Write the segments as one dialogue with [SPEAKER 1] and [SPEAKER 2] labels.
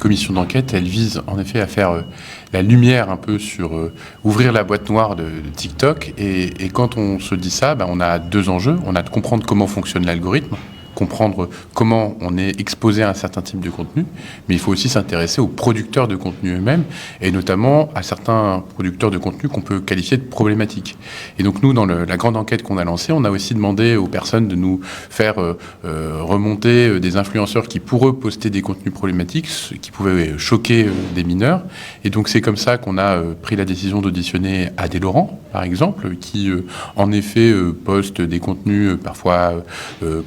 [SPEAKER 1] commission d'enquête, elle vise en effet à faire la lumière un peu sur ouvrir la boîte noire de TikTok. Et quand on se dit ça, on a deux enjeux. On a de comprendre comment fonctionne l'algorithme, comprendre comment on est exposé à un certain type de contenu, mais il faut aussi s'intéresser aux producteurs de contenu eux-mêmes, et notamment à certains producteurs de contenu qu'on peut qualifier de problématiques. Et donc nous, dans la grande enquête qu'on a lancée, on a aussi demandé aux personnes de nous faire remonter des influenceurs qui, pour eux, postaient des contenus problématiques, qui pouvaient choquer des mineurs. Et donc c'est comme ça qu'on a pris la décision d'auditionner Adé Laurent, par exemple, qui en effet poste des contenus parfois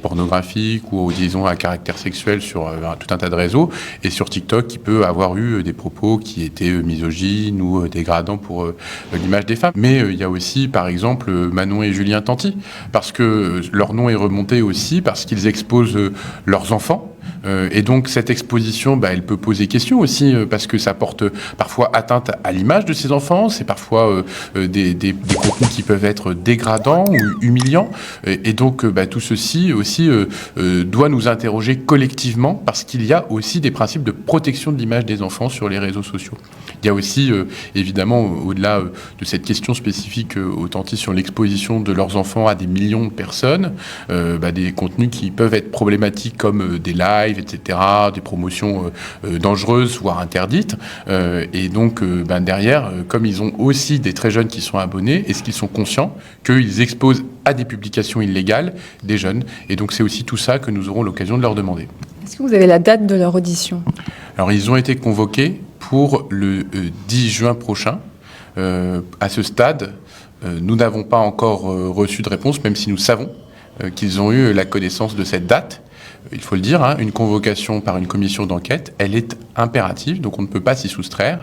[SPEAKER 1] pornographiques, ou disons à caractère sexuel sur tout un tas de réseaux, et sur TikTok qui peut avoir eu des propos qui étaient misogynes ou dégradants pour l'image des femmes. Mais il y a aussi par exemple Manon et Julien Tanti, parce que leur nom est remonté aussi parce qu'ils exposent leurs enfants. Et donc cette exposition, elle peut poser question aussi, parce que ça porte parfois atteinte à l'image de ces enfants, c'est parfois des contenus qui peuvent être dégradants ou humiliants, et donc tout ceci aussi doit nous interroger collectivement, parce qu'il y a aussi des principes de protection de l'image des enfants sur les réseaux sociaux. Il y a aussi, évidemment, au-delà de cette question spécifique authentique sur l'exposition de leurs enfants à des millions de personnes, des contenus qui peuvent être problématiques comme des lives, etc., des promotions dangereuses, voire interdites. Et donc, derrière, comme ils ont aussi des très jeunes qui sont abonnés, est-ce qu'ils sont conscients qu'ils exposent à des publications illégales des jeunes? Et donc, c'est aussi tout ça que nous aurons l'occasion de leur demander.
[SPEAKER 2] Est-ce que vous avez la date de leur audition?
[SPEAKER 1] Alors, ils ont été convoqués pour le 10 juin prochain. À ce stade, nous n'avons pas encore reçu de réponse, même si nous savons qu'ils ont eu la connaissance de cette date. Il faut le dire, une convocation par une commission d'enquête, elle est impérative, donc on ne peut pas s'y soustraire.